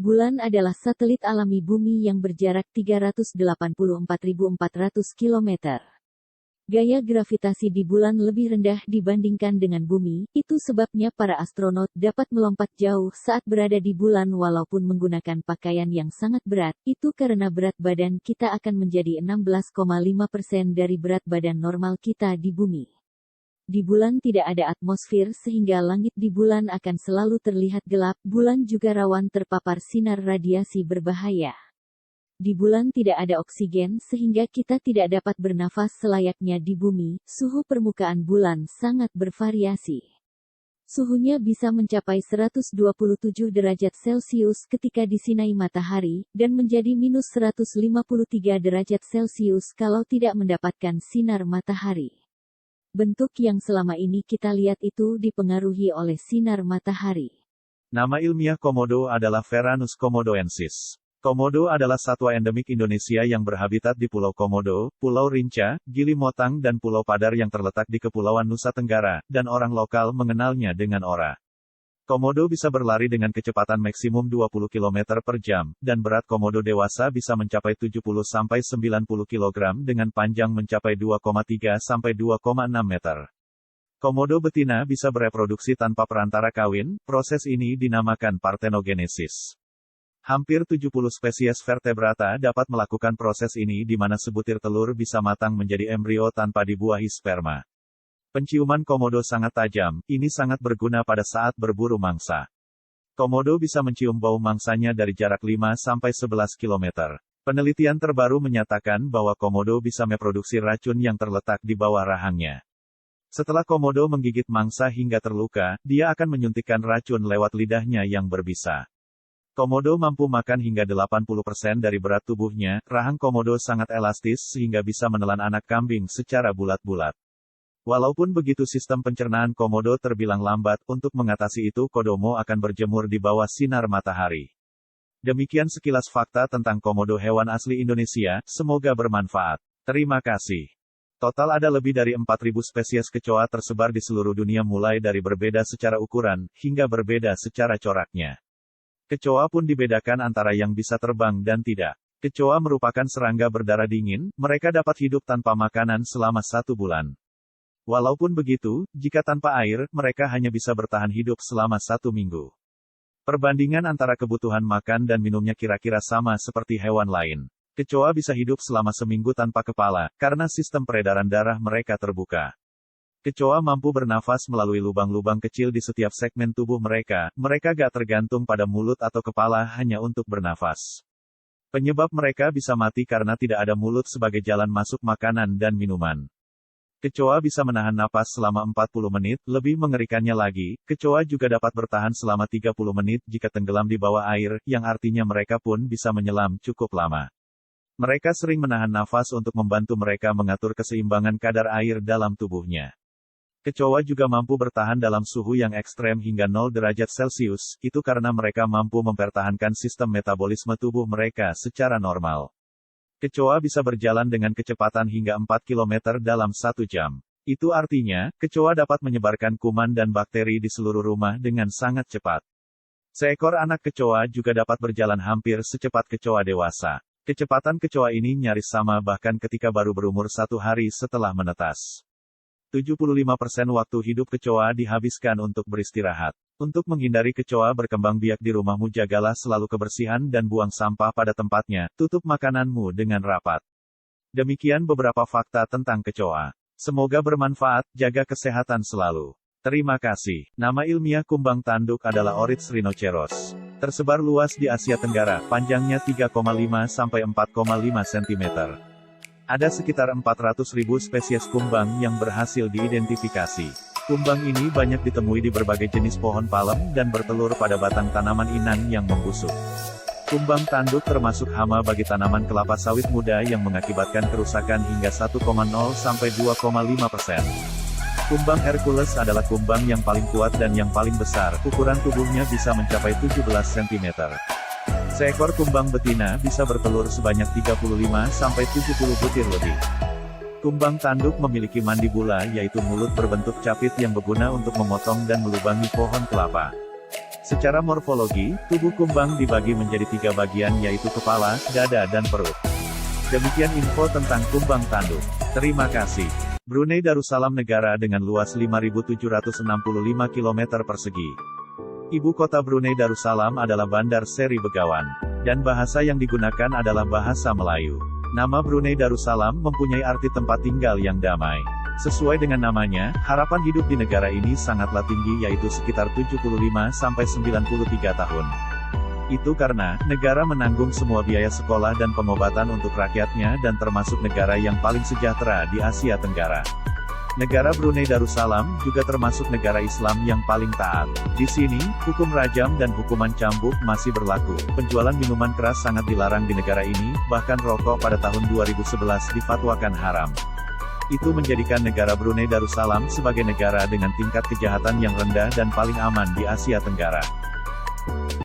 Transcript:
Bulan adalah satelit alami bumi yang berjarak 384.400 km. Gaya gravitasi di bulan lebih rendah dibandingkan dengan bumi, itu sebabnya para astronot dapat melompat jauh saat berada di bulan walaupun menggunakan pakaian yang sangat berat, itu karena berat badan kita akan menjadi 16,5% dari berat badan normal kita di bumi. Di bulan tidak ada atmosfer sehingga langit di bulan akan selalu terlihat gelap, bulan juga rawan terpapar sinar radiasi berbahaya. Di bulan tidak ada oksigen sehingga kita tidak dapat bernafas selayaknya di bumi. Suhu permukaan bulan sangat bervariasi. Suhunya bisa mencapai 127 derajat Celcius ketika disinai matahari, dan menjadi minus 153 derajat Celcius kalau tidak mendapatkan sinar matahari. Bentuk yang selama ini kita lihat itu dipengaruhi oleh sinar matahari. Nama ilmiah komodo adalah Varanus komodoensis. Komodo adalah satwa endemik Indonesia yang berhabitat di Pulau Komodo, Pulau Rinca, Gili Motang dan Pulau Padar yang terletak di Kepulauan Nusa Tenggara, dan orang lokal mengenalnya dengan ora. Komodo bisa berlari dengan kecepatan maksimum 20 km per jam, dan berat komodo dewasa bisa mencapai 70-90 kg dengan panjang mencapai 2,3 sampai 2,6 meter. Komodo betina bisa bereproduksi tanpa perantara kawin, proses ini dinamakan partenogenesis. Hampir 70 spesies vertebrata dapat melakukan proses ini di mana sebutir telur bisa matang menjadi embrio tanpa dibuahi sperma. Penciuman komodo sangat tajam, ini sangat berguna pada saat berburu mangsa. Komodo bisa mencium bau mangsanya dari jarak 5-11 km. Penelitian terbaru menyatakan bahwa komodo bisa memproduksi racun yang terletak di bawah rahangnya. Setelah komodo menggigit mangsa hingga terluka, dia akan menyuntikkan racun lewat lidahnya yang berbisa. Komodo mampu makan hingga 80% dari berat tubuhnya. Rahang komodo sangat elastis sehingga bisa menelan anak kambing secara bulat-bulat. Walaupun begitu sistem pencernaan komodo terbilang lambat, untuk mengatasi itu kodomo akan berjemur di bawah sinar matahari. Demikian sekilas fakta tentang komodo hewan asli Indonesia, semoga bermanfaat. Terima kasih. Total ada lebih dari 4.000 spesies kecoa tersebar di seluruh dunia mulai dari berbeda secara ukuran, hingga berbeda secara coraknya. Kecoa pun dibedakan antara yang bisa terbang dan tidak. Kecoa merupakan serangga berdarah dingin, mereka dapat hidup tanpa makanan selama 1 bulan. Walaupun begitu, jika tanpa air, mereka hanya bisa bertahan hidup selama 1 minggu. Perbandingan antara kebutuhan makan dan minumnya kira-kira sama seperti hewan lain. Kecoa bisa hidup selama seminggu tanpa kepala, karena sistem peredaran darah mereka terbuka. Kecoa mampu bernafas melalui lubang-lubang kecil di setiap segmen tubuh mereka gak tergantung pada mulut atau kepala hanya untuk bernafas. Penyebab mereka bisa mati karena tidak ada mulut sebagai jalan masuk makanan dan minuman. Kecoa bisa menahan napas selama 40 menit, lebih mengerikannya lagi, kecoa juga dapat bertahan selama 30 menit jika tenggelam di bawah air, yang artinya mereka pun bisa menyelam cukup lama. Mereka sering menahan nafas untuk membantu mereka mengatur keseimbangan kadar air dalam tubuhnya. Kecoa juga mampu bertahan dalam suhu yang ekstrem hingga 0 derajat Celcius, itu karena mereka mampu mempertahankan sistem metabolisme tubuh mereka secara normal. Kecoa bisa berjalan dengan kecepatan hingga 4 km dalam 1 jam. Itu artinya, kecoa dapat menyebarkan kuman dan bakteri di seluruh rumah dengan sangat cepat. Seekor anak kecoa juga dapat berjalan hampir secepat kecoa dewasa. Kecepatan kecoa ini nyaris sama bahkan ketika baru berumur 1 hari setelah menetas. 75% waktu hidup kecoa dihabiskan untuk beristirahat. Untuk menghindari kecoa berkembang biak di rumahmu, jagalah selalu kebersihan dan buang sampah pada tempatnya, tutup makananmu dengan rapat. Demikian beberapa fakta tentang kecoa. Semoga bermanfaat, jaga kesehatan selalu. Terima kasih. Nama ilmiah kumbang tanduk adalah Oryx rhinoceros. Tersebar luas di Asia Tenggara, panjangnya 3,5 sampai 4,5 cm. Ada sekitar 400.000 spesies kumbang yang berhasil diidentifikasi. Kumbang ini banyak ditemui di berbagai jenis pohon palem dan bertelur pada batang tanaman inang yang membusuk. Kumbang tanduk termasuk hama bagi tanaman kelapa sawit muda yang mengakibatkan kerusakan hingga 1,0 sampai 2,5%. Kumbang Hercules adalah kumbang yang paling kuat dan yang paling besar, ukuran tubuhnya bisa mencapai 17 cm. Seekor kumbang betina bisa bertelur sebanyak 35-70 butir lebih. Kumbang tanduk memiliki mandibula, yaitu mulut berbentuk capit yang berguna untuk memotong dan melubangi pohon kelapa. Secara morfologi, tubuh kumbang dibagi menjadi 3 bagian yaitu kepala, dada dan perut. Demikian info tentang kumbang tanduk. Terima kasih. Brunei Darussalam negara dengan luas 5.765 km persegi. Ibu kota Brunei Darussalam adalah Bandar Seri Begawan. Dan bahasa yang digunakan adalah bahasa Melayu. Nama Brunei Darussalam mempunyai arti tempat tinggal yang damai. Sesuai dengan namanya, harapan hidup di negara ini sangatlah tinggi yaitu sekitar 75-93 tahun. Itu karena, negara menanggung semua biaya sekolah dan pengobatan untuk rakyatnya dan termasuk negara yang paling sejahtera di Asia Tenggara. Negara Brunei Darussalam juga termasuk negara Islam yang paling taat. Di sini, hukum rajam dan hukuman cambuk masih berlaku. Penjualan minuman keras sangat dilarang di negara ini, bahkan rokok pada tahun 2011 difatwakan haram. Itu menjadikan negara Brunei Darussalam sebagai negara dengan tingkat kejahatan yang rendah dan paling aman di Asia Tenggara.